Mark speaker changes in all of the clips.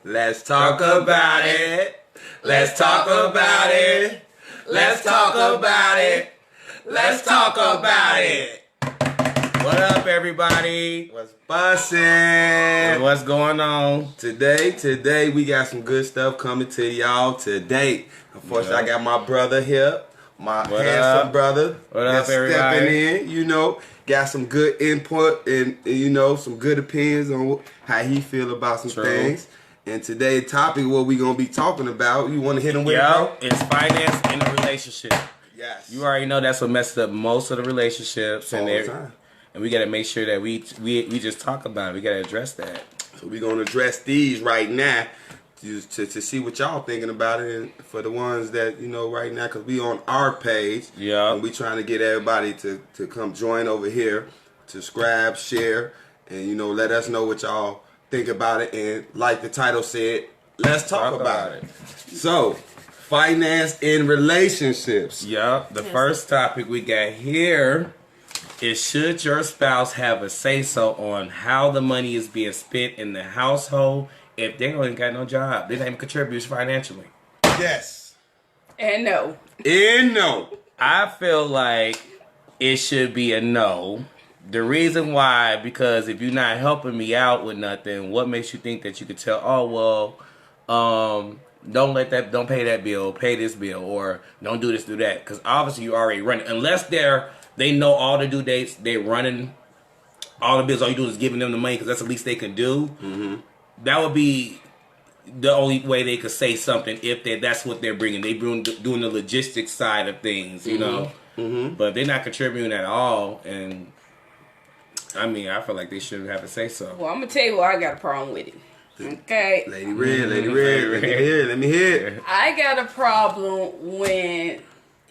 Speaker 1: Let's talk about it. Let's talk about it. Let's talk about it. Let's talk about it. What up, everybody? What's bussin'? What's going on? Today we got some good stuff coming to y'all today. Unfortunately, I got my brother here. My handsome brother.
Speaker 2: What up, everybody?
Speaker 1: Stepping in, got some good input and, some good opinions on how he feel about some things. And today's topic, what we going to be talking about, you want to hit him with it, bro?
Speaker 2: It's finance in a relationship.
Speaker 1: Yes.
Speaker 2: You already know that's what messes up most of the relationships.
Speaker 1: All the time.
Speaker 2: And we got to make sure that we just talk about it. We got to address that.
Speaker 1: So we're going to address these right now to see what y'all thinking about it. And for the ones that, right now, because we on our page.
Speaker 2: Yeah.
Speaker 1: And we trying to get everybody to come join over here, subscribe, share, and, let us know what y'all think about it. And like the title said, let's talk about it. So, finance in relationships.
Speaker 2: Yeah. The first topic we got here is, should your spouse have a say-so on how the money is being spent in the household if they ain't got no job? They don't even contribute financially.
Speaker 1: Yes.
Speaker 3: And no.
Speaker 1: And no.
Speaker 2: I feel like it should be a no. The reason why, because if you're not helping me out with nothing, what makes you think that you could tell, don't pay that bill, pay this bill, or don't do this, do that? Because obviously you already running. Unless they know all the due dates, they're running all the bills, all you do is giving them the money because that's the least they can do. Mm-hmm. That would be the only way they could say something if that's what they're bringing. They doing the logistics side of things, you know. Mm-hmm. But they're not contributing at all, and I feel like they shouldn't have to say so.
Speaker 3: Well, I'm gonna tell you why I got a problem with it. Okay.
Speaker 1: Lady Red, let me hear it.
Speaker 3: I got a problem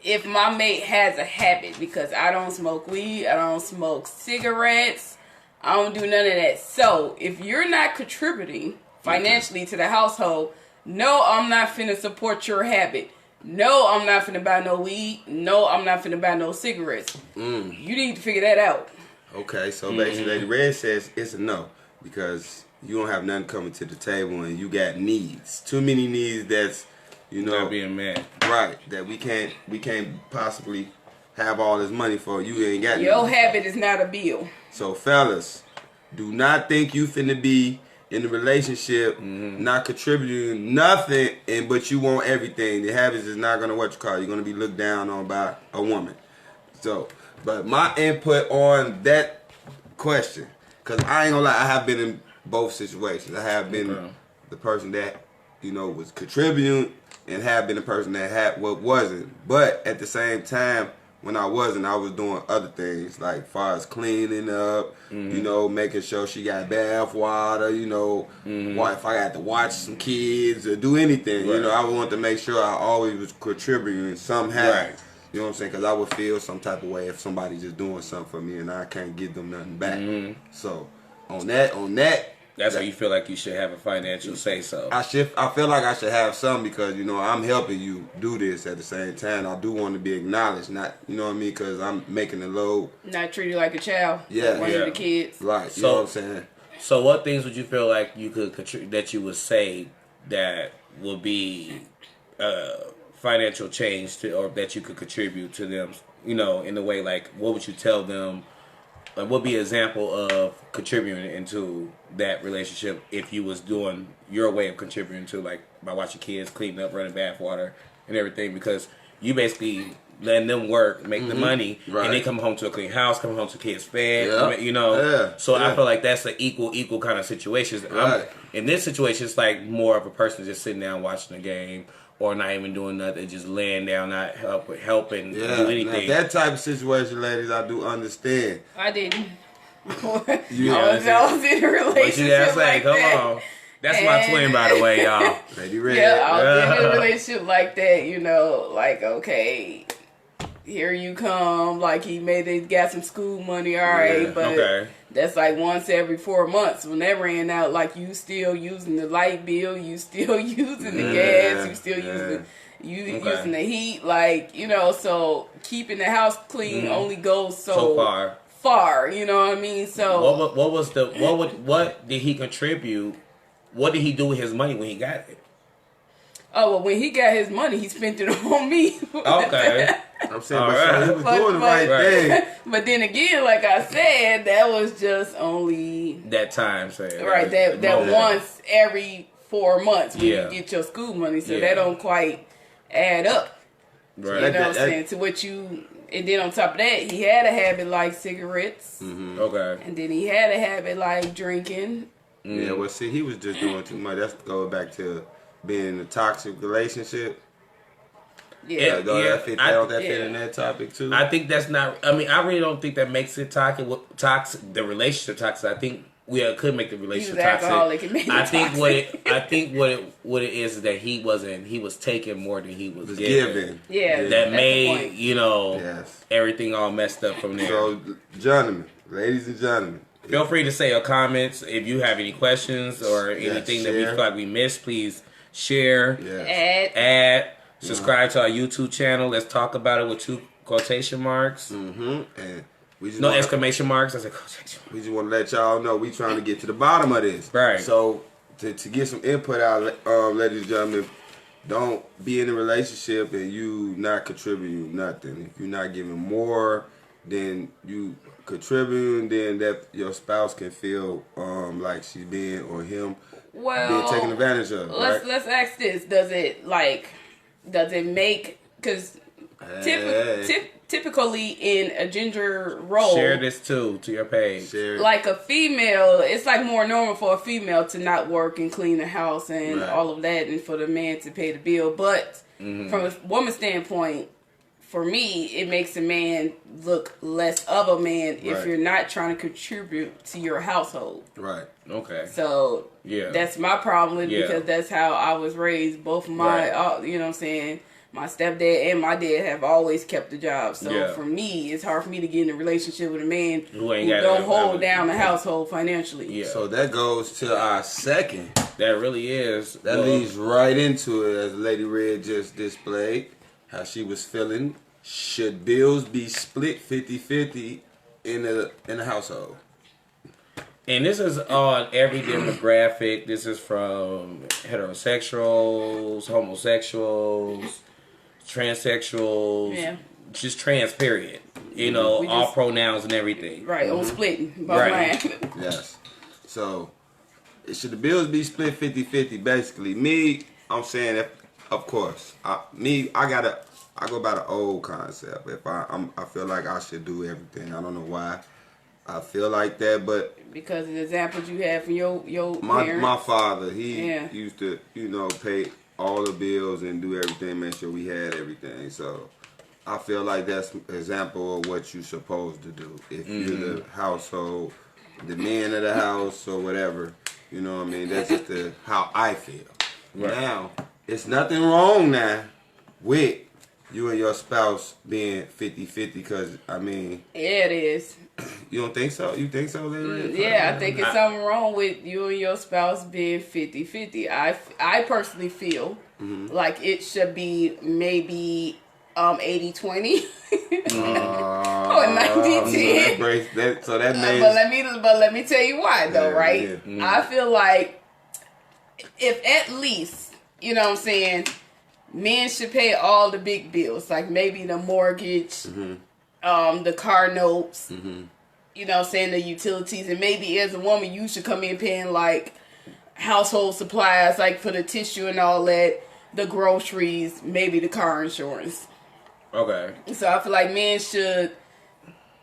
Speaker 3: if my mate has a habit, because I don't smoke weed, I don't smoke cigarettes, I don't do none of that. So if you're not contributing financially to the household, no, I'm not finna support your habit. No, I'm not finna buy no weed. No, I'm not finna buy no cigarettes. You need to figure that out.
Speaker 1: Okay, so basically Lady Red says it's a no, because you don't have nothing coming to the table and you got needs. Too many needs that's,
Speaker 2: not being met.
Speaker 1: Right, that we can't possibly have all this money for. You ain't got
Speaker 3: your habit is not a bill.
Speaker 1: So fellas, do not think you finna be in a relationship not contributing nothing, but you want everything. The habits is not gonna you're gonna be looked down on by a woman. So, but my input on that question, because I ain't gonna lie, I have been in both situations. I have been the person that was contributing, and have been the person that wasn't. But at the same time, when I wasn't, I was doing other things, like far as cleaning up, making sure she got bath water, if I had to watch some kids or do anything, I wanted to make sure I always was contributing somehow.
Speaker 2: Right.
Speaker 1: You know what I'm saying? Because I would feel some type of way if somebody just doing something for me and I can't give them nothing back. So on that.
Speaker 2: That's how you feel like you should have a financial say-so.
Speaker 1: I feel like I should have some, because I'm helping you do this at the same time. I do want to be acknowledged, not because I'm making the load.
Speaker 3: Not treated like a child.
Speaker 1: Yeah,
Speaker 3: one of the kids.
Speaker 1: Right. You know what I'm saying?
Speaker 2: So what things would you feel like you could that you would say that would be financial change to, or that you could contribute to them? In a way, like, what would you tell them? Like, what would be an example of contributing into that relationship if you was doing your way of contributing to, like, by watching kids, cleaning up, running bath water, and everything? Because you basically letting them work, make the money, and they come home to a clean house, come home to kids fed, So I feel like that's an equal kind of situation.
Speaker 1: Right.
Speaker 2: In this situation, it's like more of a person just sitting down watching the game, or not even doing nothing, just laying down, not helping do anything.
Speaker 1: Now, that type of situation, ladies, I do understand.
Speaker 3: I didn't.
Speaker 1: I
Speaker 3: was in a relationship like
Speaker 2: come
Speaker 3: that.
Speaker 2: on. That's my twin, by the way, y'all.
Speaker 1: Lady Red.
Speaker 3: Yeah, I was in a relationship like that, like, okay, here you come, like they got some school money, all right, but that's like once every 4 months. When that ran out, like, you still using the light bill, you still using the gas, you still using the heat, like, so keeping the house clean only goes so far, you know what I mean? So
Speaker 2: what did he contribute what did he do with his money when he got it?
Speaker 3: Oh, well, when he got his money, he spent it on me.
Speaker 2: Okay.
Speaker 1: I'm saying,
Speaker 2: All
Speaker 1: but
Speaker 2: right.
Speaker 1: he was doing the right thing.
Speaker 3: But then again, like I said, that was just only
Speaker 2: that time, say
Speaker 3: right. That once every 4 months when
Speaker 2: Yeah.
Speaker 3: you get your school money, so
Speaker 2: Yeah.
Speaker 3: that don't quite add up.
Speaker 2: Right.
Speaker 3: You know what I'm saying? To what you, and then on top of that, he had a habit like cigarettes,
Speaker 2: Okay.
Speaker 3: and then he had a habit like drinking.
Speaker 1: Yeah, well, see, he was just doing too much. That's going back to being in a toxic relationship.
Speaker 3: Yeah,
Speaker 1: That fit in that topic too.
Speaker 2: I think that's not. I mean, I really don't think that makes it toxic. The relationship toxic. I think we could make the relationship toxic.
Speaker 3: Alcoholic and made
Speaker 2: I
Speaker 3: it
Speaker 2: think
Speaker 3: toxic.
Speaker 2: what it is that he was taking more than he was
Speaker 1: giving.
Speaker 2: giving.
Speaker 3: Yeah,
Speaker 2: That
Speaker 3: that's the
Speaker 2: made
Speaker 3: point.
Speaker 1: Yes.
Speaker 2: everything all messed up from there.
Speaker 1: So, gentlemen, ladies and gentlemen,
Speaker 2: Feel free to say your comments if you have any questions or anything that we
Speaker 1: share.
Speaker 2: feel like we missed. Please share,
Speaker 1: yes.
Speaker 2: add, subscribe to our YouTube channel. Let's talk about it with 2 quotation marks.
Speaker 1: And we just
Speaker 2: No
Speaker 1: wanna-
Speaker 2: exclamation marks. I said quotation marks.
Speaker 1: We just want to let y'all know we trying to get to the bottom of this.
Speaker 2: Right.
Speaker 1: So to get some input out, ladies and gentlemen, don't be in a relationship and you not contributing nothing. If you're not giving more than you contributing, then that your spouse can feel like she's being or him being taken advantage of.
Speaker 3: Let's ask this: does it make because typically in a gender role,
Speaker 2: Share this too to your page.
Speaker 1: Share it.
Speaker 3: like a female, it's like more normal for a female to not work and clean the house and
Speaker 1: Right.
Speaker 3: all of that, and for the man to pay the bill. But from a woman's standpoint, for me, it makes a man look less of a man if
Speaker 1: Right.
Speaker 3: you're not trying to contribute to your household.
Speaker 1: Right.
Speaker 2: Okay.
Speaker 3: So
Speaker 2: Yeah.
Speaker 3: that's my problem with it,
Speaker 2: Yeah.
Speaker 3: because that's how I was raised. Both my, you know what I'm saying, my stepdad and my dad have always kept the job. So
Speaker 2: Yeah.
Speaker 3: for me, it's hard for me to get in a relationship with a man
Speaker 2: Who
Speaker 3: who
Speaker 2: ain't got
Speaker 3: don't
Speaker 2: it.
Speaker 3: hold down the household financially.
Speaker 2: Yeah.
Speaker 1: So that goes to our second.
Speaker 2: That really is.
Speaker 1: That leads right into it, as Lady Red just displayed, how she was feeling. Should bills be split 50-50 in a household?
Speaker 2: And this is on every demographic. This is from heterosexuals, homosexuals, transsexuals,
Speaker 3: Yeah.
Speaker 2: just trans, period. You know,
Speaker 3: We
Speaker 2: all
Speaker 3: just-
Speaker 2: pronouns and everything.
Speaker 3: Right, on splitting. Both
Speaker 2: Right.
Speaker 3: lines.
Speaker 1: Yes. So, should the bills be split 50-50? Basically, me, I'm saying, of course. I go by the old concept. If I feel like I should do everything. I don't know why I feel like that, but
Speaker 3: Because of the examples you have from your
Speaker 1: my
Speaker 3: parents.
Speaker 1: father, he
Speaker 3: Yeah.
Speaker 1: used to, pay all the bills and do everything, make sure we had everything. So I feel like that's an example of what you're supposed to do. If you're the household, the man of the house or whatever, you know what I mean? That's just how I feel.
Speaker 2: Right.
Speaker 1: Now, it's nothing wrong now with you and your spouse being 50-50, because, I mean,
Speaker 3: Yeah, it is.
Speaker 1: you don't think so? You think so, Lady?
Speaker 3: Yeah, I think it's something wrong with you and your spouse being 50-50. I personally feel like it should be maybe 80-20 or 90-10.
Speaker 1: So that means...
Speaker 3: But let me tell you why though,
Speaker 1: Yeah,
Speaker 3: right?
Speaker 1: yeah.
Speaker 3: I feel like if at least, you know what I'm saying, men should pay all the big bills, like maybe the mortgage, the car notes, you know what I'm saying, the utilities, and maybe as a woman you should come in paying like household supplies, like for the tissue and all that, the groceries, maybe the car insurance.
Speaker 2: Okay.
Speaker 3: So I feel like men should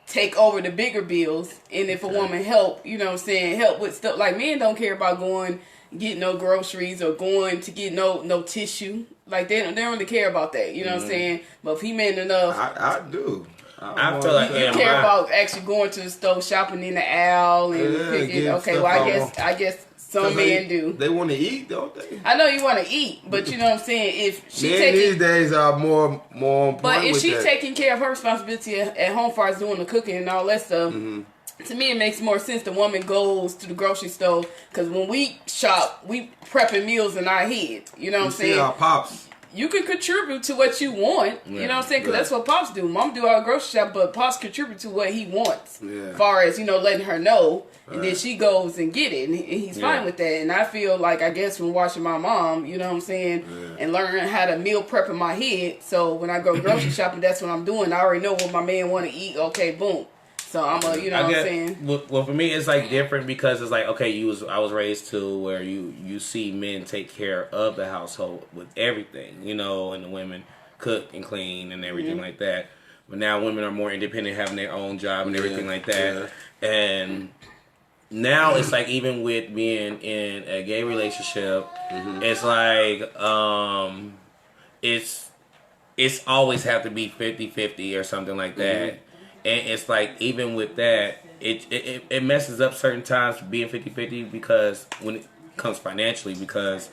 Speaker 3: take over the bigger bills, and if a woman help, you know what I'm saying, help with stuff, like men don't care about going get no groceries or going to get no tissue. Like they don't really care about that, you know what I'm saying? But if he man enough,
Speaker 1: I do.
Speaker 2: I feel like
Speaker 3: you care about actually going to the store, shopping in the aisle, and picking.
Speaker 1: getting
Speaker 3: Okay,
Speaker 1: stuff
Speaker 3: well I guess some men do.
Speaker 1: They want to eat, don't they?
Speaker 3: I know you want to eat, but you know what I'm saying. If she
Speaker 1: Men these days are more on point
Speaker 3: but if
Speaker 1: with
Speaker 3: she's
Speaker 1: that.
Speaker 3: taking care of her responsibility at home, far as doing the cooking and all that stuff, to me it makes more sense the woman goes to the grocery store, because when we shop, we prepping meals in our head. You know what I'm
Speaker 1: You see
Speaker 3: saying?
Speaker 1: our pops.
Speaker 3: you can contribute to what you want. You know what I'm saying? Because that's what Pops do. Mom do all grocery shop, but Pops contribute to what he wants. As far as, letting her know. And then she goes and get it. And he's fine with that. And I feel like, I guess, from watching my mom, you know what I'm saying? And learning how to meal prep in my head. So when I go grocery shopping, that's what I'm doing. I already know what my man want to eat. Okay, boom. So I'm a, you know what I'm saying?
Speaker 2: Well, for me, it's like different because it's like, okay, I was raised to where you see men take care of the household with everything, and the women cook and clean and everything like that. But now women are more independent, having their own job and everything like that. And now it's like, even with being in a gay relationship, it's like, it's always have to be 50-50 or something like that. And it's like, even with that, it messes up certain times being 50-50 because when it comes financially, because,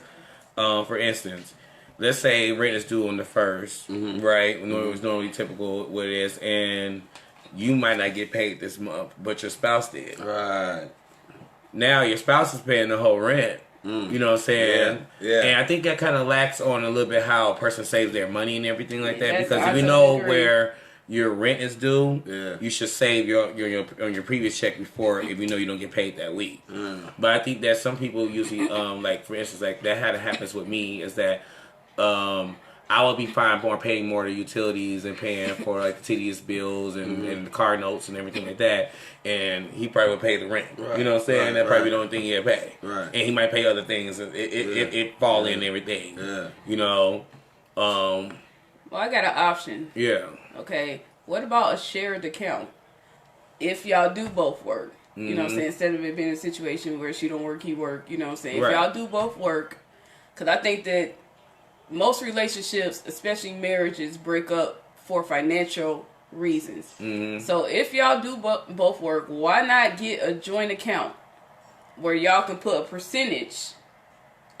Speaker 2: for instance, let's say rent is due on the 1st, right? When it was normally typical what it is, and you might not get paid this month, but your spouse did.
Speaker 1: Right.
Speaker 2: Now your spouse is paying the whole rent. You know what I'm saying? Yeah. And I think that kind of lacks on a little bit how a person saves their money and everything like that. Because if you know where your rent is due, you should save your on your previous check before, if you know you don't get paid that week. But I think that some people usually, like for instance, like that how it happens with me is that I would be fine for paying more to utilities and paying for like the tedious bills and the car notes and everything like that, and he probably would pay the rent. You know what I'm saying? That probably the only thing he'd pay. And he might pay other things. It fall in everything. Well,
Speaker 3: I got an option. Okay, what about a shared account? If y'all do both work, you know what I'm saying? Instead of it being a situation where she don't work, he work, you know what I'm saying? If y'all do both work, because I think that most relationships, especially marriages, break up for financial reasons. So if y'all do both work, why not get a joint account where y'all can put a percentage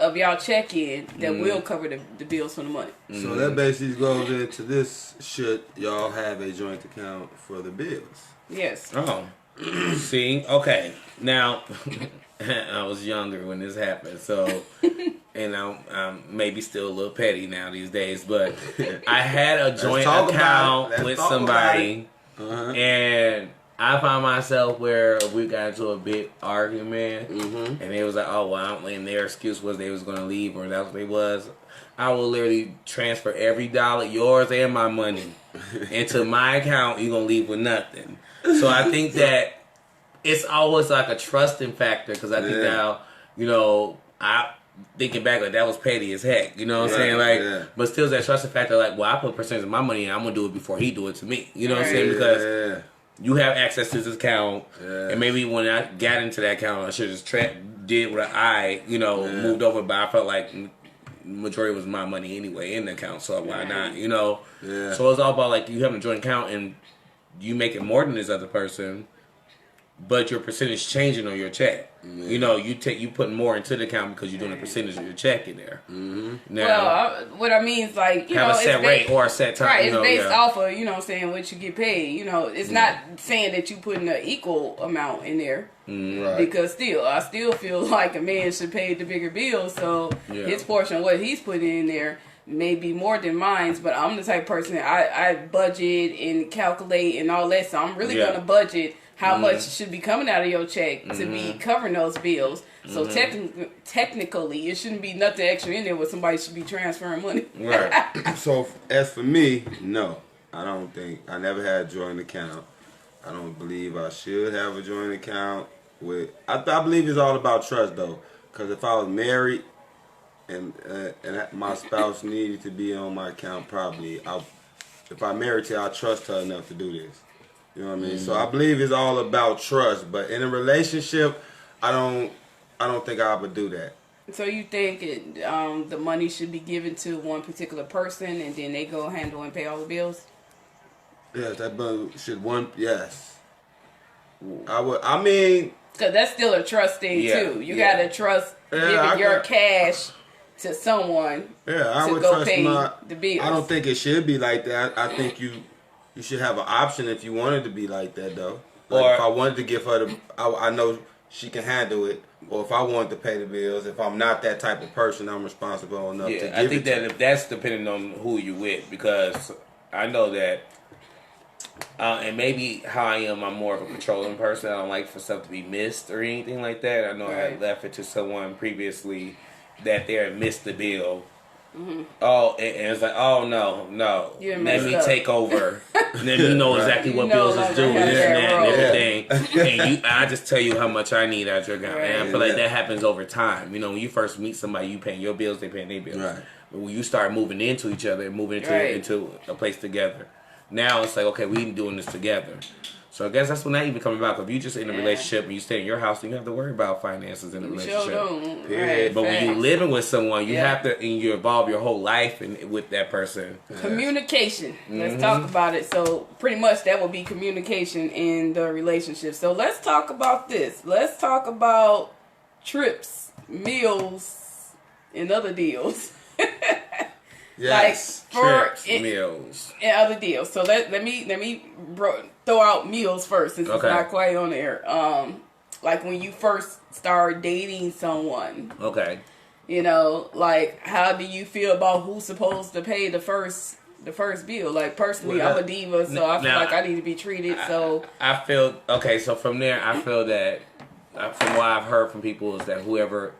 Speaker 3: of y'all check in that will cover the bills for the month?
Speaker 1: So that basically goes into this: should y'all have a joint account for the bills?
Speaker 3: Yes.
Speaker 2: Oh, see, okay. Now, I was younger when this happened, so, and I'm maybe still a little petty now these days, but I had a joint account with somebody, and I found myself where we got into a big argument, and they was like, oh, well, and their excuse was they was going to leave, or that's what it was. I will literally transfer every dollar, yours and my money, into my account. You're going to leave with nothing. So I think that it's always like a trusting factor, because I think now, I thinking back, like, that was petty as heck. You know what I'm saying? Like, but still that trusting factor, like, well, I put a percentage of my money in, I'm going to do it before he do it to me. You know what I'm saying? Because you have access to this account, and maybe when I got into that account, I should have just did what I, moved over, but I felt like majority was my money anyway in the account, so why not, So it's all about, like, you have a joint account, and you make it more than this other person, but your percentage changing on your check. You put more into the account because you're doing a percentage of your check in there.
Speaker 3: Now, what I mean is, like,
Speaker 2: have a set rate or a set time.
Speaker 3: Right, it's based off of, what you get paid. It's not saying that you putting an equal amount in there. Because I still feel like a man should pay the bigger bill, so his portion of what he's putting in there may be more than mine, but I'm the type of person I budget and calculate and all that, so I'm really going to budget how much should be coming out of your check to be covering those bills. So technically, it shouldn't be nothing extra in there where somebody should be transferring money.
Speaker 1: So as for me, no, I don't think, I never had a joint account. I don't believe I should have a joint account with. I believe it's all about trust, though, because if I was married and my spouse needed to be on my account, probably if I married her, I trust her enough to do this. You know what I mean? So I believe it's all about trust. But in a relationship, I don't think I would do that.
Speaker 3: So you think the money should be given to one particular person and then they go handle and pay all the bills?
Speaker 1: Yes, yes. I would. I mean,
Speaker 3: because that's still a trust thing too. You gotta trust giving your cash to someone.
Speaker 1: I would
Speaker 3: go
Speaker 1: trust
Speaker 3: pay the bills.
Speaker 1: I don't think it should be like that. I think you should have an option if you wanted to be like that, though. Like, if I wanted to give her I know she can handle it, or if I want to pay the bills, if I'm not that type of person, I'm responsible enough to give
Speaker 2: I think
Speaker 1: it
Speaker 2: that
Speaker 1: to her.
Speaker 2: if that's depending on who you with, because I know that, and maybe how I am, I'm more of a controlling person. I don't like for stuff to be missed or anything like that. I know I left it to someone previously that they had missed the bill. Mm-hmm. Oh, and it's like, oh no, let me take over. Let me know exactly what bills is due, this and that, and everything. And I just tell you how much I need out your account. And I feel like that happens over time. You know, when you first meet somebody, you paying your bills, they paying their bills.
Speaker 1: Right.
Speaker 2: But when you start moving into each other and moving into a place together, now it's like, okay, we doing this together. So I guess that's when that even comes about. If you just in a relationship and you stay in your house, then you have to worry about finances in a relationship.
Speaker 3: Sure don't. Right,
Speaker 2: but when you living with someone, you have to, and you involve your whole life with that person.
Speaker 3: Communication. Let's talk about it. So pretty much that will be communication in the relationship. So let's talk about this. Let's talk about trips, meals, and other deals.
Speaker 1: Yes.
Speaker 2: Trips, meals,
Speaker 3: and other deals. So let me throw out meals first, since it's not quite on there. Like when you first start dating someone.
Speaker 2: Okay.
Speaker 3: You know, like how do you feel about who's supposed to pay the first bill? Like personally, I'm a diva, so I feel like I need to be treated. So
Speaker 2: I feel okay. So from there, I feel that from what I've heard from people is that whoever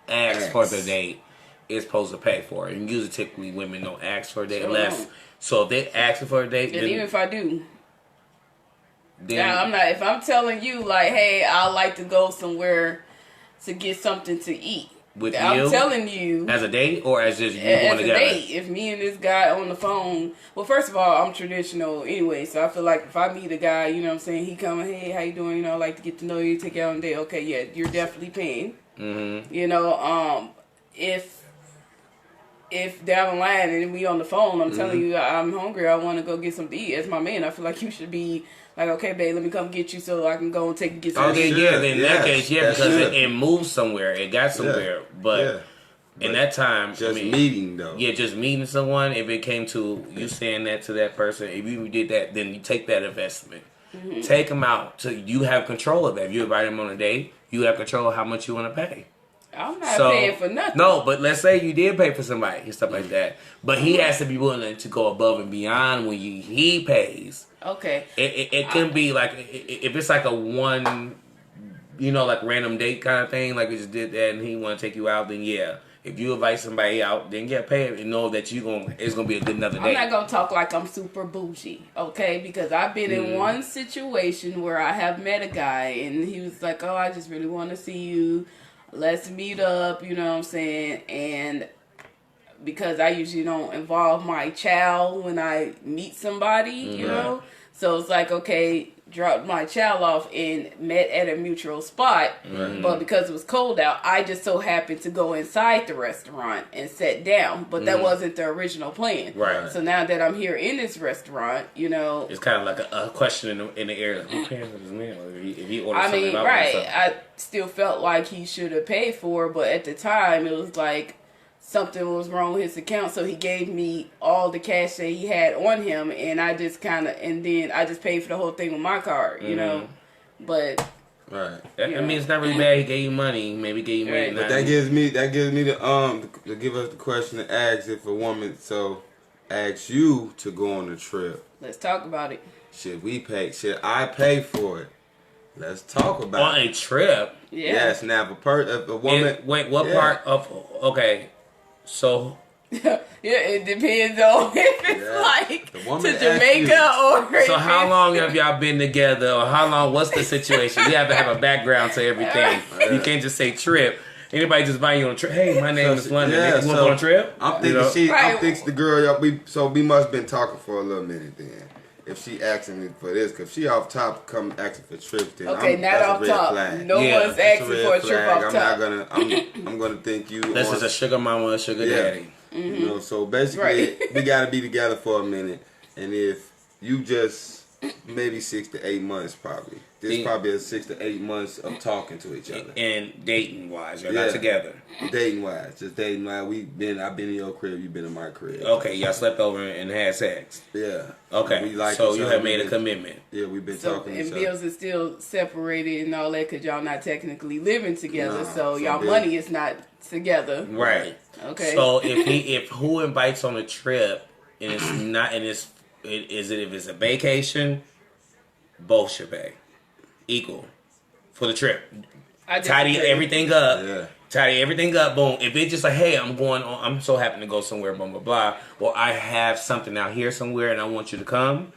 Speaker 2: asks for the date is supposed to pay for it. And usually, typically, women don't ask for a date unless. So if they ask for a date,
Speaker 3: and even if I do,
Speaker 2: then
Speaker 3: I'm not. If I'm telling you like, hey, I like to go somewhere to get something to eat. I'm telling you
Speaker 2: as a date or as just you going together.
Speaker 3: As a date. If me and this guy on the phone, well, first of all, I'm traditional anyway, so I feel like if I meet a guy, you know what I'm saying, he coming, hey, how you doing? You know, I like to get to know you, take you out on a date. Okay, yeah, you're definitely paying. Mm-hmm. You know, if down the line and we on the phone, I'm telling you I'm hungry, I want to go get something to eat. As my man, I feel like you should be like, okay, babe, let me come get you so I can go and get some.
Speaker 2: Okay, then in that case, because it moved somewhere, it got somewhere. But in that time,
Speaker 1: just meeting though.
Speaker 2: Yeah, just meeting someone. If it came to you saying that to that person, if you did that, then you take that investment. Mm-hmm. Take them out. You have control of that. If you invite them on a date, you have control of how much you want to pay.
Speaker 3: I'm not paying for nothing.
Speaker 2: No, but let's say you did pay for somebody and stuff like that. But he has to be willing to go above and beyond when he pays.
Speaker 3: Okay.
Speaker 2: It can be like, if it's like a one, you know, like random date kind of thing, like we just did that and he want to take you out, then yeah. If you invite somebody out, then pay it and know that it's gonna be a good another date.
Speaker 3: I'm not gonna talk like I'm super bougie, okay? Because I've been in one situation where I have met a guy and he was like, "Oh, I just really want to see you. Let's meet up," you know what I'm saying? And because I usually don't involve my child when I meet somebody, you know? So it's like, okay, dropped my child off and met at a mutual spot. Right. But because it was cold out, I just so happened to go inside the restaurant and sat down. But that wasn't the original plan.
Speaker 2: Right.
Speaker 3: So now that I'm here in this restaurant, you know,
Speaker 2: it's kind of like a question in the air. Like, who paying for this meal? If he orders something,
Speaker 3: I still felt like he should have paid for it, but at the time it was like something was wrong with his account, so he gave me all the cash that he had on him, and I just then I just paid for the whole thing with my card, you know. But
Speaker 1: right,
Speaker 2: I mean, it's not really bad. He gave you money, maybe gave you money.
Speaker 1: But that gives me to give us the question to ask if a woman asks you to go on a trip.
Speaker 3: Let's talk about it.
Speaker 1: Should we pay? Should I pay for it? Let's talk about
Speaker 2: on a trip.
Speaker 3: Yeah.
Speaker 1: Yes. Now, if a woman.
Speaker 2: Wait, what part of? Okay. So
Speaker 3: yeah, it depends on if it's like to Jamaica or.
Speaker 2: So how long have y'all been together, or how long? What's the situation? You have to have a background to everything. You can't just say trip. Anybody just buying you on a trip? Hey, my name is London.
Speaker 1: Yeah,
Speaker 2: you want to go on a trip?
Speaker 1: I'm thinking I think the girl. We must have been talking for a little minute then. If she asking me for this, because she off top come asking for trips, then
Speaker 3: okay, not off top. No one's asking for a trip off top.
Speaker 1: I'm gonna think you.
Speaker 2: This is a sugar mama, a sugar daddy.
Speaker 1: You know, so basically we gotta be together for a minute, and if you just maybe 6 to 8 months, probably. This probably is 6 to 8 months of talking to each other.
Speaker 2: And dating wise, you're not together.
Speaker 1: Dating wise, just dating wise. I've been in your crib, you've been in my crib.
Speaker 2: Okay, y'all slept over and had sex.
Speaker 1: Yeah.
Speaker 2: Okay, so you have made a commitment.
Speaker 1: Yeah, we've been talking to each other.
Speaker 3: And bills are still separated and all that because y'all not technically living together, so y'all money is not together.
Speaker 2: Right.
Speaker 3: Okay.
Speaker 2: So if who invites on a trip and it's not if it's a vacation, both should pay equal for the trip. Tidy everything up.
Speaker 1: Yeah.
Speaker 2: Tidy everything up. Boom. If it's just like, hey, I'm so happy to go somewhere. Blah blah blah. Well, I have something out here somewhere, and I want you to come.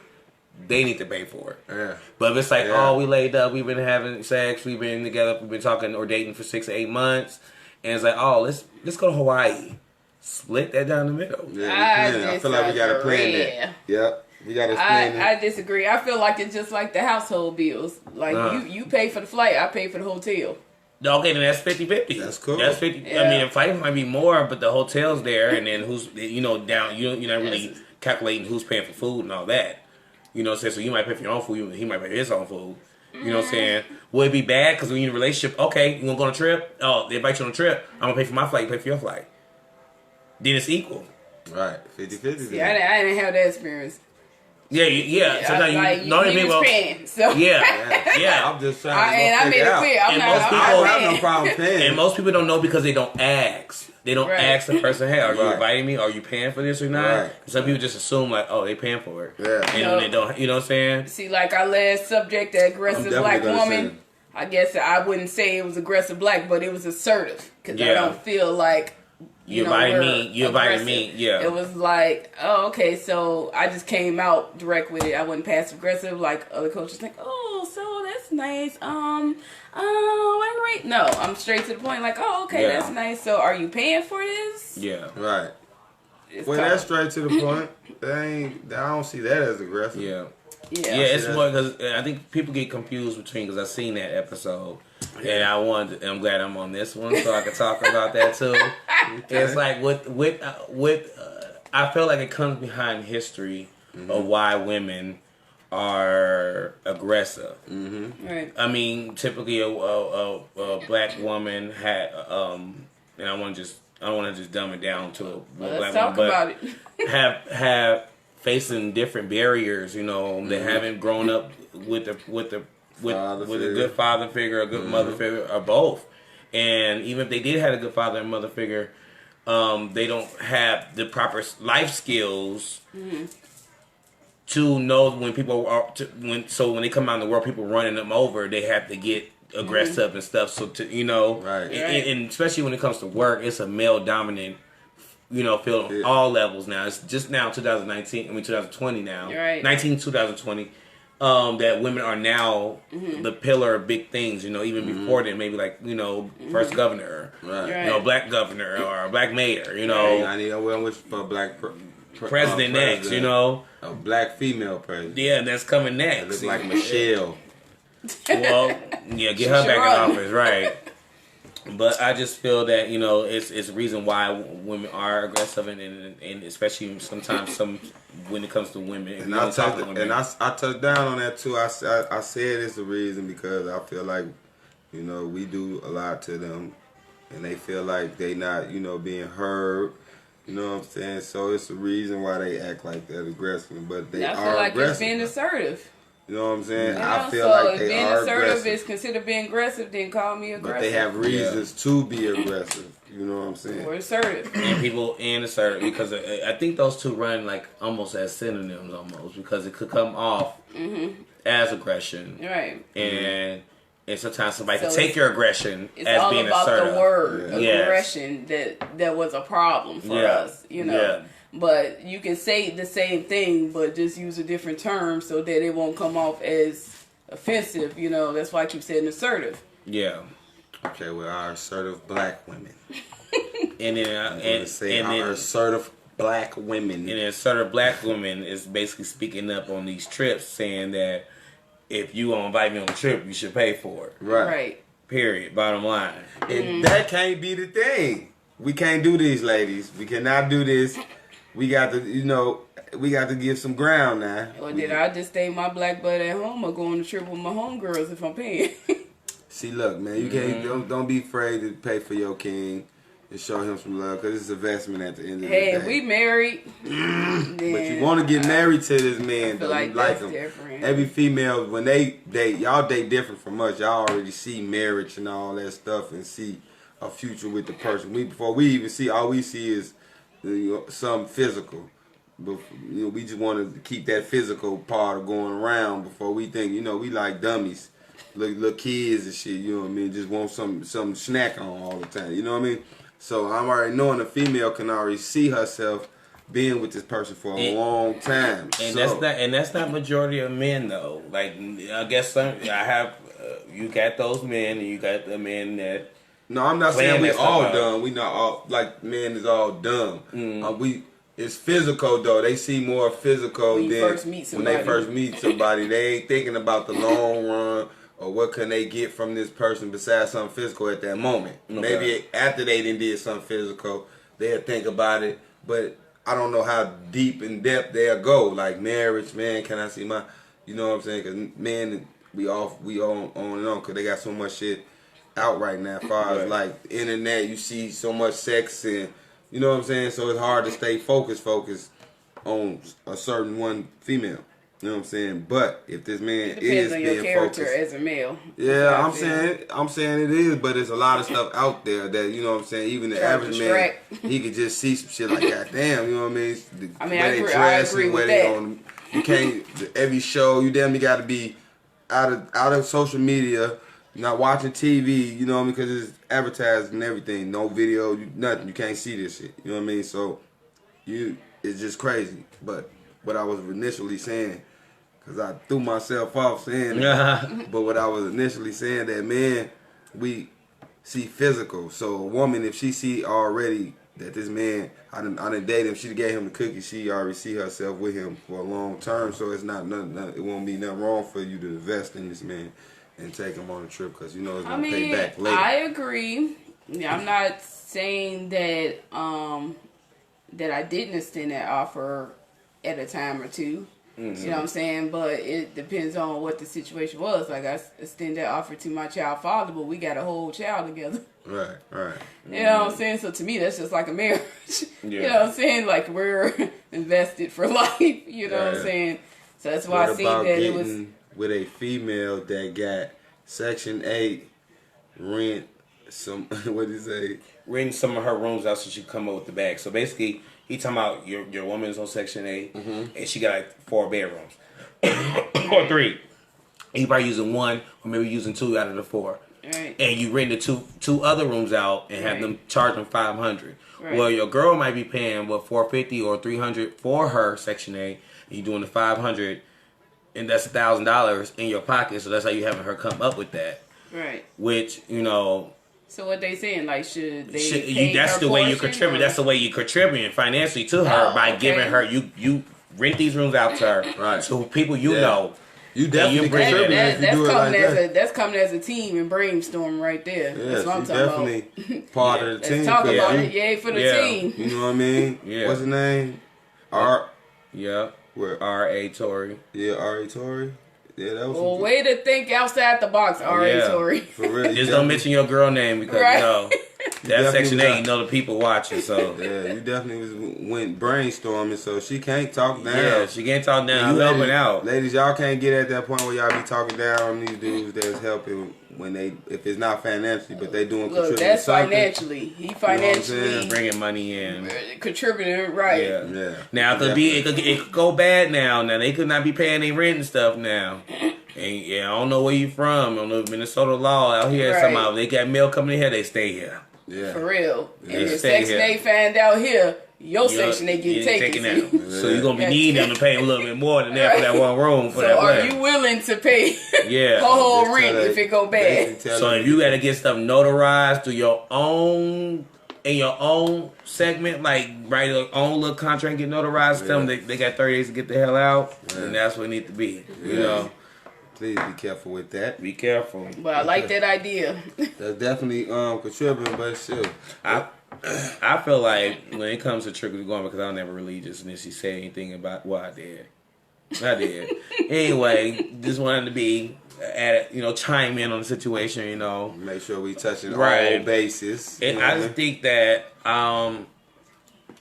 Speaker 2: They need to pay for it.
Speaker 1: Yeah.
Speaker 2: But if it's like, oh, we laid up, we've been having sex, we've been together, we've been talking or dating for 6 to 8 months, and it's like, oh, let's go to Hawaii. Split that down the middle.
Speaker 1: Yeah, I feel like we gotta plan that. Yep. We gotta plan it.
Speaker 3: I disagree. I feel like it's just like the household bills. Like you pay for the flight, I pay for the hotel.
Speaker 2: Okay, then that's 50-50.
Speaker 1: That's cool.
Speaker 2: That's 50.
Speaker 3: Yeah.
Speaker 2: I mean, the flight might be more, but the hotel's there, and then who's down. You're not really calculating who's paying for food and all that. You know what I'm saying? So you might pay for your own food, he might pay for his own food. You know what I'm saying? Would it be bad because when you're in a relationship, okay, you gonna go on a trip? Oh, they invite you on a trip. I'm gonna pay for my flight, you pay for your flight. Then it's equal.
Speaker 1: Right, 50-50.
Speaker 3: See, I didn't have that experience.
Speaker 2: Yeah. Sometimes
Speaker 3: like,
Speaker 2: you know
Speaker 3: he
Speaker 2: people.
Speaker 3: was paying, so.
Speaker 2: Yeah.
Speaker 1: I'm just trying
Speaker 3: I made it clear.
Speaker 2: And most people
Speaker 1: I have no problem paying.
Speaker 2: And most people don't know because they don't ask. They don't ask the person, hey, are you inviting me? Are you paying for this or not?
Speaker 1: Right.
Speaker 2: Some people just assume like, oh, they paying for it.
Speaker 1: Yeah.
Speaker 2: And when they don't, you know what I'm saying?
Speaker 3: See, like our last subject, the aggressive black woman.
Speaker 1: Say.
Speaker 3: I guess I wouldn't say it was aggressive black, but it was assertive because I
Speaker 2: Yeah.
Speaker 3: don't feel like
Speaker 2: You invited me. You invited me. Yeah.
Speaker 3: It was like, oh, okay, so I just came out direct with it. I wasn't passive aggressive like other coaches think. Oh, so that's nice. Wait. No, I'm straight to the point. Like, oh, okay, that's nice. So, are you paying for this?
Speaker 2: Yeah.
Speaker 1: Right.
Speaker 3: It's
Speaker 1: Well,
Speaker 3: tough.
Speaker 1: that's straight to the point. I don't see that as aggressive.
Speaker 2: Yeah.
Speaker 3: Yeah.
Speaker 2: It's more because I think people get confused between because I've seen that episode and I'm glad I'm on this one so I can talk about that too. It's like with I feel like it comes behind history of why women are aggressive.
Speaker 1: Mm-hmm.
Speaker 3: Right.
Speaker 2: I mean, typically a black woman had and I don't want to just dumb it down to a
Speaker 3: Let's
Speaker 2: black
Speaker 3: talk
Speaker 2: woman,
Speaker 3: about
Speaker 2: but
Speaker 3: it.
Speaker 2: have facing different barriers, they haven't grown up with a good father figure, a good mother figure, or both. And even if they did have a good father and mother figure, they don't have the proper life skills to know when people are when they come out in the world, people running them over, they have to get aggressive and stuff. So
Speaker 1: Right.
Speaker 2: and especially when it comes to work, it's a male dominant. Field on all levels now. It's just now 2020 now.
Speaker 3: Right.
Speaker 2: 2020. That women are now the pillar of big things, even before then, maybe like, first governor,
Speaker 1: Right.
Speaker 2: black governor or a black mayor,
Speaker 1: I need a wish for a black
Speaker 2: president next,
Speaker 1: A black female president.
Speaker 2: Yeah, that's coming next.
Speaker 1: Looks like Michelle.
Speaker 2: Well, yeah, get her back in office, right. But I just feel that it's a reason why women are aggressive and especially sometimes when it comes to women.
Speaker 1: And I touched down on that too. I said it's the reason because I feel like we do a lot to them, and they feel like they not being heard. You know what I'm saying? So it's the reason why they act like that aggressive, but they
Speaker 3: I
Speaker 1: are
Speaker 3: feel like
Speaker 1: aggressive.
Speaker 3: it's being assertive.
Speaker 1: You know what I'm saying? I feel
Speaker 3: so
Speaker 1: like
Speaker 3: if
Speaker 1: they
Speaker 3: being
Speaker 1: are
Speaker 3: assertive
Speaker 1: aggressive.
Speaker 3: is considered being aggressive, then call me aggressive.
Speaker 1: But they have reasons to be aggressive. You know what I'm saying?
Speaker 3: Or assertive.
Speaker 2: And people and assertive because I think those two run like almost as synonyms almost because it could come off as aggression,
Speaker 3: Right.
Speaker 2: and sometimes somebody
Speaker 3: So
Speaker 2: can take your aggression
Speaker 3: It's
Speaker 2: as
Speaker 3: all
Speaker 2: being
Speaker 3: about
Speaker 2: assertive.
Speaker 3: the word
Speaker 2: Yes.
Speaker 3: aggression that was a problem for us,
Speaker 2: Yeah.
Speaker 3: But you can say the same thing, but just use a different term so that it won't come off as offensive. That's why I keep saying assertive.
Speaker 2: Yeah.
Speaker 1: Okay, well, our assertive black women.
Speaker 2: And then
Speaker 1: our assertive black women.
Speaker 2: And an assertive black woman is basically speaking up on these trips, saying that if you want to invite me on the trip, you should pay for it.
Speaker 3: Right.
Speaker 2: Period. Bottom line.
Speaker 1: And that can't be the thing. We can't do this, ladies. We cannot do this. we got to give some ground now.
Speaker 3: Or did I just stay my black butt at home or go on a trip with my homegirls if I'm paying?
Speaker 1: See, look, man, you can't don't be afraid to pay for your king and show him some love because it's investment at the end of the day.
Speaker 3: Hey, we married.
Speaker 1: But you want to get married to this man,
Speaker 3: I feel
Speaker 1: though.
Speaker 3: like
Speaker 1: You like
Speaker 3: that's
Speaker 1: him.
Speaker 3: different.
Speaker 1: Every female, when they date, y'all date different from us. Y'all already see marriage and all that stuff and see a future with the person. Before we even see, all we see is some physical. But we just want to keep that physical part of going around before we think. We like dummies, little kids and shit. You know what I mean? Just want some snack on all the time. You know what I mean? So I'm already knowing a female can already see herself being with this person for a long time.
Speaker 2: And that's not majority of men though. Like I guess you got those men and you got the men that.
Speaker 1: No, I'm not saying we all dumb. We not all like men is all dumb. It's physical though. They see more physical
Speaker 3: when
Speaker 1: than when they first meet somebody. They ain't thinking about the long run. Or what can they get from this person besides something physical at that moment? Okay. Maybe after they did something physical, they'll think about it. But I don't know how deep in depth they'll go. Like marriage, man, can I see my... You know what I'm saying? Because men, we on and on because they got so much shit out right now. As far as like the internet, you see so much sex and... You know what I'm saying? So it's hard to stay focused on a certain one female. You know what I'm saying? But if this man is
Speaker 3: on
Speaker 1: being
Speaker 3: your character
Speaker 1: focused,
Speaker 3: as a male.
Speaker 1: Yeah, I'm saying it is, but there's a lot of stuff out there that, you know what I'm saying, even the average man, he could just see some shit like, God damn, you know what I mean?
Speaker 3: I agree with that.
Speaker 1: You can't, every show, you damn, you got to be out of social media, not watching TV, you know what I mean, because it's advertised and everything, no video, nothing, you can't see this shit, you know what I mean? So, it's just crazy, but what I was initially saying, because I threw myself off saying it. But what I was initially saying that, man, we see physical. So a woman, if she see already that this man, I done dated him, she gave him the cookie, she already see herself with him for a long term. So it's not nothing, it won't be nothing wrong for you to invest in this man and take him on a trip because you know it's going to pay back later.
Speaker 3: I agree. Yeah, I'm not saying that that I didn't extend that offer at a time or two. Mm-hmm. You know what I'm saying? But it depends on what the situation was. Like, I extended that offer to my child father, but we got a whole child together.
Speaker 1: Right.
Speaker 3: You know what I'm saying? So to me, that's just like a marriage. Yeah. You know what I'm saying? Like, we're invested for life. You know what I'm saying? So that's why I seen that it was...
Speaker 1: with a female that got Section 8 rent some... what did he say?
Speaker 2: Renting some of her rooms out so she can come up with the bag. So basically... He talking about your woman's on Section 8, and she got like 4 bedrooms. Or 3. He probably using 1, or maybe using 2 out of the 4.
Speaker 3: Right.
Speaker 2: And you rent the two other rooms out and have them charge them $500.
Speaker 3: Right.
Speaker 2: Well, your girl might be paying, $450 or $300 for her Section 8, and you doing the $500, and that's $1,000 in your pocket, so that's how you having her come up with that.
Speaker 3: Right.
Speaker 2: Which,
Speaker 3: So what they saying? Like, should they?
Speaker 2: That's the way you contribute. Or? That's the way you contributing financially to her by giving her you rent these rooms out to her.
Speaker 1: Right.
Speaker 2: So people know.
Speaker 1: You definitely contribute if you do it like that.
Speaker 3: That's coming as a team and brainstorm right there.
Speaker 1: Yeah,
Speaker 3: that's what I'm talking
Speaker 1: definitely
Speaker 3: about.
Speaker 1: part of the team.
Speaker 3: Let's talk about it. Yay for the team.
Speaker 1: You know what I mean?
Speaker 2: Yeah.
Speaker 1: What's his name?
Speaker 2: Yeah. R.A. Torrey.
Speaker 1: Yeah, R.A. Torrey. Yeah, that was.
Speaker 3: Well, way to think outside the box, R.A. Torrey.
Speaker 1: For real.
Speaker 2: Just don't mention your girl name because that Section 8, the people watching. So
Speaker 1: yeah, you definitely went brainstorming. So she can't talk down.
Speaker 2: Yeah, she can't talk down. You helping out,
Speaker 1: ladies. Y'all can't get at that point where y'all be talking down on these dudes that's helping when if it's not financially, but they doing.
Speaker 3: Look, that's something. Financially. He financially
Speaker 2: bringing money in,
Speaker 3: contributing, right?
Speaker 1: Yeah.
Speaker 2: Now it could go bad. Now they could not be paying their rent and stuff now. And I don't know where you from. I don't know if Minnesota law out here somehow they got mail coming in here, they stay here.
Speaker 1: Yeah.
Speaker 3: For real.
Speaker 2: Yeah.
Speaker 3: And if Section 8 find out here, your Section 8 get taken out.
Speaker 2: So you're gonna be needing them to pay a little bit more than that for that one room. For
Speaker 3: so are you willing to pay the whole rent if it go bad?
Speaker 2: So if you gotta get stuff notarized through your own in your own segment, like write your own little contract, get notarized, tell them they got 30 days to get the hell out, and that's what it need to be. You know.
Speaker 1: Please be careful with that.
Speaker 2: Be careful.
Speaker 3: But I like that idea.
Speaker 1: That's definitely contributing, but still.
Speaker 2: I feel like when it comes to trick or going, because I never really just initially say anything about. Well, I did. Anyway, just wanted to be chime in on the situation.
Speaker 1: Make sure we touching
Speaker 2: right.
Speaker 1: all bases.
Speaker 2: And I just think that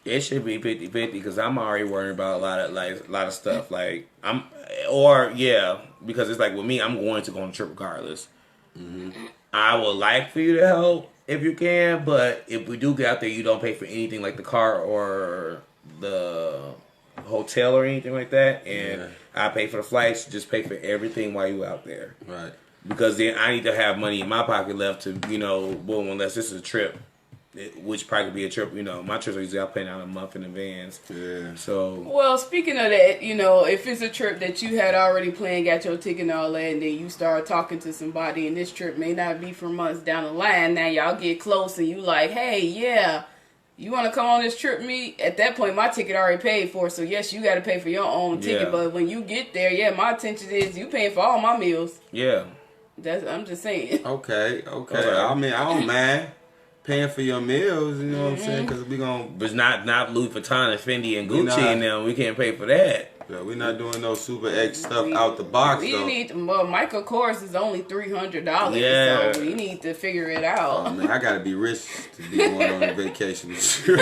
Speaker 2: it should be 50-50 because I'm already worried about a lot of stuff. Like because it's like with me, I'm going to go on a trip regardless. Mm-hmm. I would like for you to help if you can, but if we do get out there, you don't pay for anything like the car or the hotel or anything like that, and I pay for the flights. Just pay for everything while you out there,
Speaker 1: right?
Speaker 2: Because then I need to have money in my pocket left to unless this is a trip, which probably could be a trip. My trips are usually I'm paying out a month in advance. Yeah. So.
Speaker 3: Well, speaking of that, if it's a trip that you had already planned, got your ticket and all that, and then you start talking to somebody, and this trip may not be for months down the line. Now y'all get close, and you like, hey, yeah. You want to come on this trip with me? At that point, my ticket already paid for, so yes, you got to pay for your own ticket. Yeah. But when you get there, my intention is you paying for all my meals.
Speaker 2: Yeah.
Speaker 3: I'm just saying.
Speaker 1: Okay. I mean, I don't mind paying for your meals, you know what I'm saying? Because we gonna...
Speaker 2: But not Louis Vuitton and Fendi and Gucci and them. We can't pay for that.
Speaker 1: Yeah, we're not doing no super X stuff out the box, though.
Speaker 3: Michael Kors is only $300.
Speaker 2: Yeah.
Speaker 3: So we need to figure it out.
Speaker 1: Oh, man, I got to be rich to be going on a vacation with you.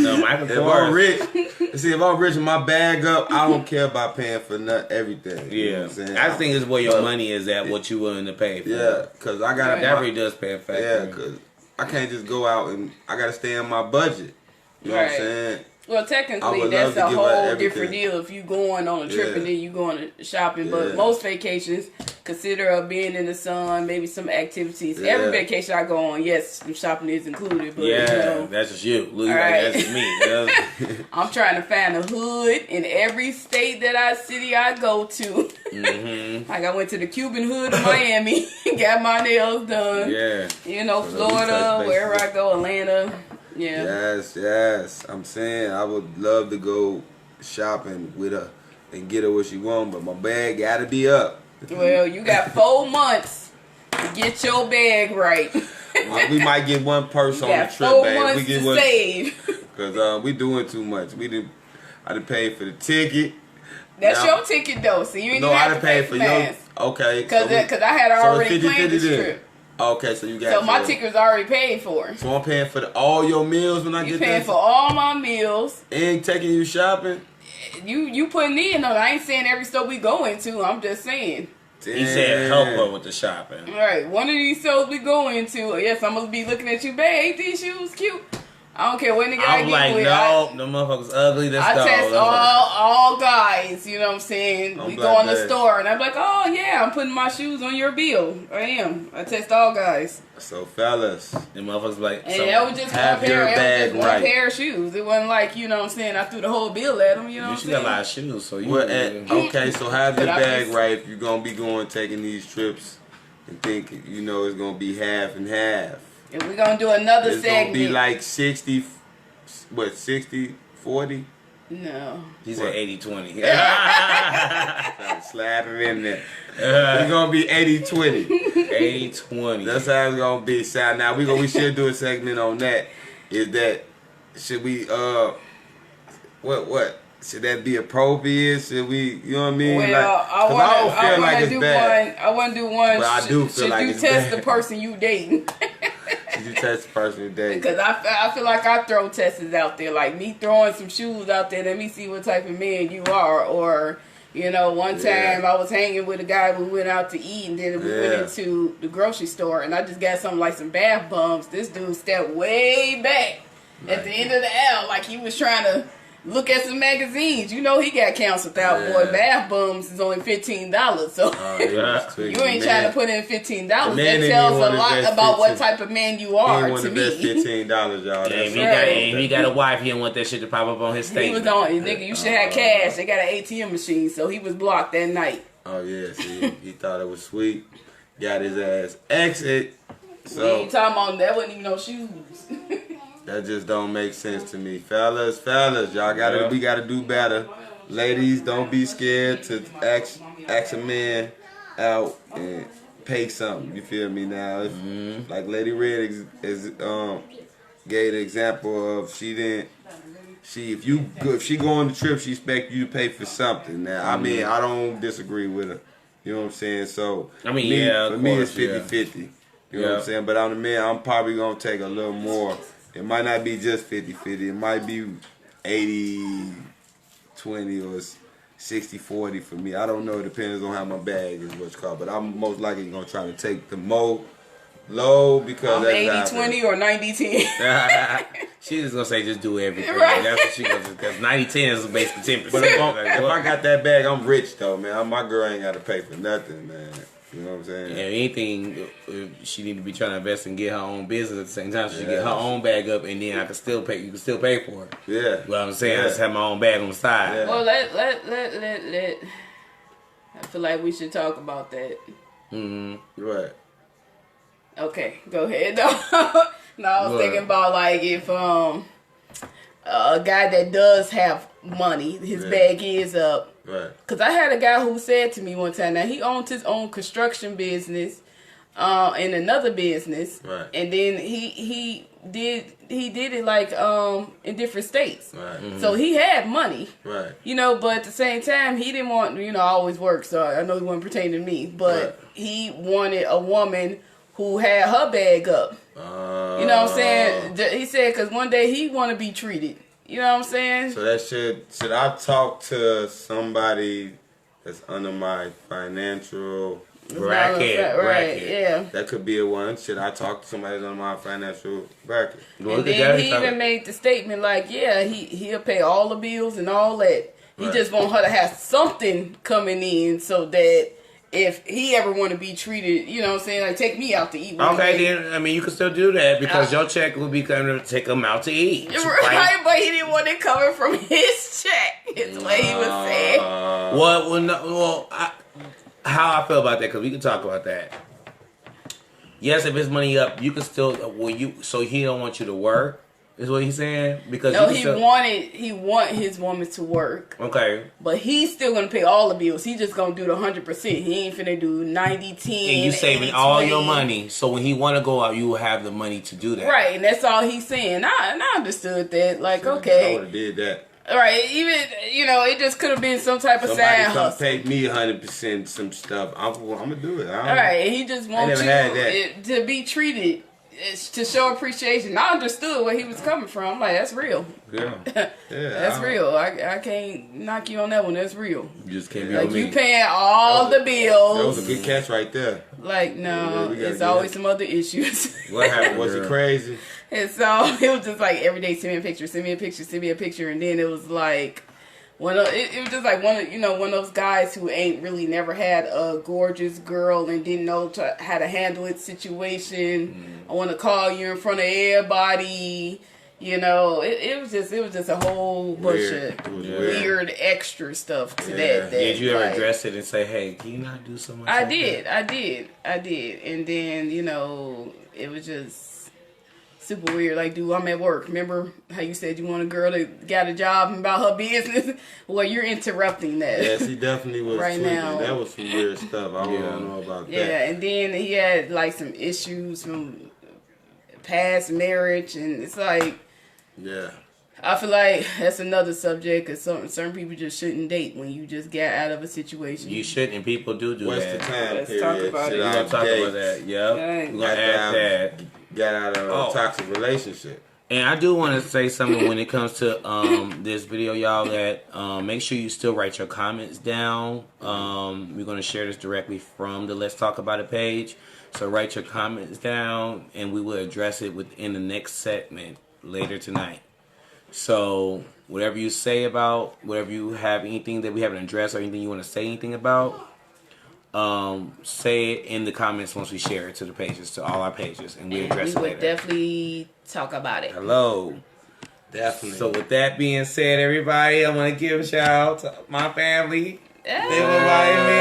Speaker 2: No, Michael Kors.
Speaker 1: If I'm rich and my bag up, I don't care about paying for everything.
Speaker 2: Yeah. You know what I'm saying? I think it's where your money is at, what you willing to pay for.
Speaker 1: Yeah, because I got to...
Speaker 2: That really does pay a factor.
Speaker 1: Yeah, because I can't just go out and I got to stay in my budget. You know what I'm saying?
Speaker 3: Well, technically, that's a whole different deal if you going on a trip and then you going to shopping. But most vacations consider being in the sun, maybe some activities. Yeah. Every vacation I go on, yes, shopping is included. But,
Speaker 2: that's just you. That's just me.
Speaker 3: I'm trying to find a hood in every city I go to. Mm-hmm. Like I went to the Cuban hood of Miami, got my nails done.
Speaker 1: Yeah.
Speaker 3: Florida, wherever I go, Atlanta. Yeah.
Speaker 1: Yes. I'm saying I would love to go shopping with her and get her what she want, but my bag gotta be up.
Speaker 3: Well, you got 4 months to get your bag right.
Speaker 1: We might get one person on the trip,
Speaker 3: 4
Speaker 1: babe.
Speaker 3: months to save.
Speaker 1: Because we doing too much. I done paid for the ticket.
Speaker 3: That's your ticket though, so you ain't even have to pay for yours.
Speaker 1: Okay.
Speaker 3: Because I had already planned this trip.
Speaker 1: Okay, so you got.
Speaker 3: So my ticket's already paid for.
Speaker 1: So I'm paying for all your meals when I get there.
Speaker 3: You paying for all my meals.
Speaker 1: And taking you shopping.
Speaker 3: You putting in on. I ain't saying every store we go into. I'm just saying.
Speaker 2: Damn. He said help her with the shopping.
Speaker 3: All right, one of these stores we go into. Yes, I'm gonna be looking at you, babe. Ain't these shoes cute? I don't care what nigga I get with.
Speaker 2: No, the motherfucker's ugly.
Speaker 3: I test all guys, you know what I'm saying? We go in the store and I'm like, oh yeah, I'm putting my shoes on your bill. I am. I test all guys.
Speaker 1: So fellas,
Speaker 2: the motherfuckers like,
Speaker 3: and that was just one pair of shoes. It wasn't like, you know what I'm saying, I threw the whole bill at them, you know what I'm saying?
Speaker 2: You got a lot of shoes, so you
Speaker 1: okay, so have your bag right if you're gonna be taking these trips and think it's gonna be half and half.
Speaker 3: And we're going to do another segment.
Speaker 1: It's going to be like 60, 40?
Speaker 3: No.
Speaker 2: He said 80-20.
Speaker 1: Slap him in there. It's going to be 80-20.
Speaker 2: 80-20.
Speaker 1: That's how it's going to be. So now we should do a segment on that. Should we, what? Should that be appropriate? Should we, you know what I mean?
Speaker 3: Well, I want to do one.
Speaker 1: But I do feel like
Speaker 3: it's bad. Should you test the person you dating?
Speaker 1: Should you test the person you dating?
Speaker 3: Because I feel like I throw tests out there. Like me throwing some shoes out there. Let me see what type of man you are. Or, one time I was hanging with a guy. We went out to eat. And then we went into the grocery store. And I just got some bath bombs. This dude stepped way back at the end of the aisle. Like he was trying to look at some magazines. He got canceled out. Boy, bath bombs is only $15. So you ain't trying to put in $15. That tells a lot about what type of man you are to me.
Speaker 1: $15, y'all.
Speaker 2: If he got a wife, he don't want that shit to pop up on his statement.
Speaker 3: He was on, nigga, you should have cash. They got an ATM machine, so he was blocked that night.
Speaker 1: Oh, yeah, see, he thought it was sweet. Got his ass exit. So
Speaker 3: we ain't talking about that. Wasn't even no shoes.
Speaker 1: That just don't make sense to me. Fellas, y'all we gotta do better. Ladies, don't be scared to ask a man out and pay something. You feel me now? Like Lady Red is gave the example of if she go on the trip, she expect you to pay for something. Now, I mean, I don't disagree with her. You know what I'm saying? So,
Speaker 2: I mean,
Speaker 1: for me, it's 50-50. You know what I'm saying? But on the man, I'm probably going to take a little more. It might not be just 50-50. It might be 80-20 or 60-40 for me. I don't know. It depends on how my bag is what's called. But I'm most likely going to try to take the low because
Speaker 3: I'm 80-20 or 90-10.
Speaker 2: She's just gonna say just do everything.
Speaker 3: Right.
Speaker 2: That's what she gonna do. Because 90-10 is basically 10%.
Speaker 1: But if I got that bag, I'm rich though, man. My girl ain't got to pay for nothing, man. You know what I'm saying?
Speaker 2: Yeah, anything, she need to be trying to invest and get her own business at the same time. So she get her own bag up, and then I can still pay. You can still pay for it.
Speaker 1: Yeah.
Speaker 2: What I'm saying, I just have my own bag on the side.
Speaker 1: Yeah.
Speaker 3: Well, let. I feel like we should talk about that.
Speaker 1: Right.
Speaker 3: Okay, go ahead. No, I was thinking about like if a guy that does have money, his bag is up.
Speaker 1: Right.
Speaker 3: Cause I had a guy who said to me one time, now he owns his own construction business, in another business,
Speaker 1: Right.
Speaker 3: and then he did it like in different states.
Speaker 1: Right.
Speaker 3: So he had money.
Speaker 1: Right.
Speaker 3: You know, but at the same time, he didn't want, I always work, so I know he wasn't pertaining to me, but he wanted a woman who had her bag up. You know what I'm saying? He said, because one day he want to be treated. You know what I'm saying?
Speaker 1: So that should I talk to somebody that's under my financial
Speaker 2: Bracket.
Speaker 3: Right, yeah.
Speaker 1: That could be a one. Should I talk to somebody that's under my financial bracket?
Speaker 3: And then he even made the statement like, yeah, he'll pay all the bills and all that. He just want her to have something coming in so that if he ever want to be treated, you know what I'm saying, like take me out to eat.
Speaker 2: Okay, then, I mean, you can still do that because your check will be coming to take him out to eat.
Speaker 3: Right, but he didn't want it coming from his check, is what he was saying.
Speaker 2: How I feel about that, because we can talk about that. Yes, if it's money up, you can still, so he don't want you to work, is what he's saying? Because
Speaker 3: no, he want his woman to work.
Speaker 2: Okay.
Speaker 3: But he's still gonna pay all the bills. He just gonna do the 100%. He ain't finna do 90-10.
Speaker 2: And you saving all your money. So when he wanna go out, you will have the money to do that.
Speaker 3: Right, and that's all he's saying. I understood that. Like, okay.
Speaker 1: I would have did that.
Speaker 3: Right, even, it just could have been some type of side hustle.
Speaker 1: Somebody come pay me 100% some stuff. I'm gonna do it.
Speaker 3: All right, and he just wants you to be treated, to show appreciation. I understood where he was coming from. I'm like, that's real.
Speaker 1: Yeah.
Speaker 3: That's real. I can't knock you on that one. That's real.
Speaker 2: You just can't be
Speaker 3: like,
Speaker 2: on me.
Speaker 3: you paying all the bills.
Speaker 1: That was a good catch right there.
Speaker 3: Like, no, it's always some other issues.
Speaker 1: What happened? Was it crazy?
Speaker 3: And so it was just like every day, send me a picture, send me a picture, send me a picture, and then it was like it was just like one of those guys who ain't really never had a gorgeous girl and didn't know how to handle its situation. I want to call you in front of everybody. It was just a whole bunch of weird extra stuff to that.
Speaker 2: Did you ever address it and say, hey, can you not do so much?
Speaker 3: I did. And then, it was just super weird. Like, dude, I'm at work. Remember how you said you want a girl that got a job about her business? Well, you're interrupting that.
Speaker 1: Yes, he definitely was.
Speaker 3: Right now.
Speaker 1: That was some weird stuff. I don't know about that.
Speaker 3: Yeah, and then he had like some issues from past marriage, and it's like,
Speaker 1: yeah.
Speaker 3: I feel like that's another subject, because certain people just shouldn't date when you just get out of a situation.
Speaker 2: You shouldn't, and people do
Speaker 1: What's
Speaker 2: that.
Speaker 1: the time
Speaker 3: Let's
Speaker 1: period?
Speaker 3: talk about it.
Speaker 2: We're going to talk about that. Yep.
Speaker 3: Right.
Speaker 2: We're going to add that.
Speaker 1: Got out of a toxic relationship.
Speaker 2: And I do want to say something when it comes to this video, y'all, that make sure you still write your comments down. We're going to share this directly from the Let's Talk About It page. So write your comments down, and we will address it within the next segment later tonight. So whatever you say about, whatever you have, anything that we haven't addressed or anything you want to say anything about, say it in the comments once we share it to the pages, to all our pages, and we address it later.
Speaker 3: We would definitely talk about it.
Speaker 2: Hello.
Speaker 1: Definitely.
Speaker 2: So with that being said, everybody, I want to give a shout out to my family. They were like me.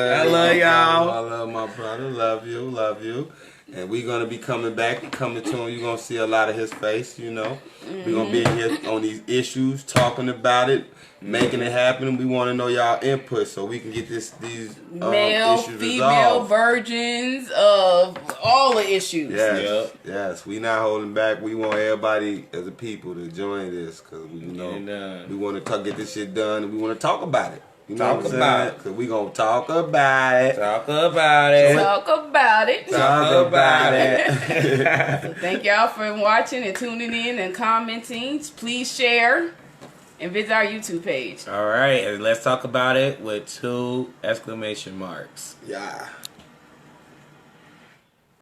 Speaker 2: I love y'all.
Speaker 1: I love my brother. Love you. And we're gonna be coming back, coming to him. You're gonna see a lot of his face, you know. We're gonna be in here on these issues, talking about it, making it happen. We want to know y'all input so we can get these
Speaker 3: male,
Speaker 1: issues
Speaker 3: female
Speaker 1: resolved.
Speaker 3: Versions of all the issues.
Speaker 1: Yes, yes. We not holding back. We want everybody as a people to join this because we we want to get this shit done and we want to talk about it. You know what I'm saying? Because we going to talk about it.
Speaker 2: Talk about it.
Speaker 3: Talk about it.
Speaker 1: Talk about it.
Speaker 3: So thank y'all for watching and tuning in and commenting. Please share and visit our YouTube page.
Speaker 2: All right, and let's talk about it with 2 exclamation marks.
Speaker 1: Yeah.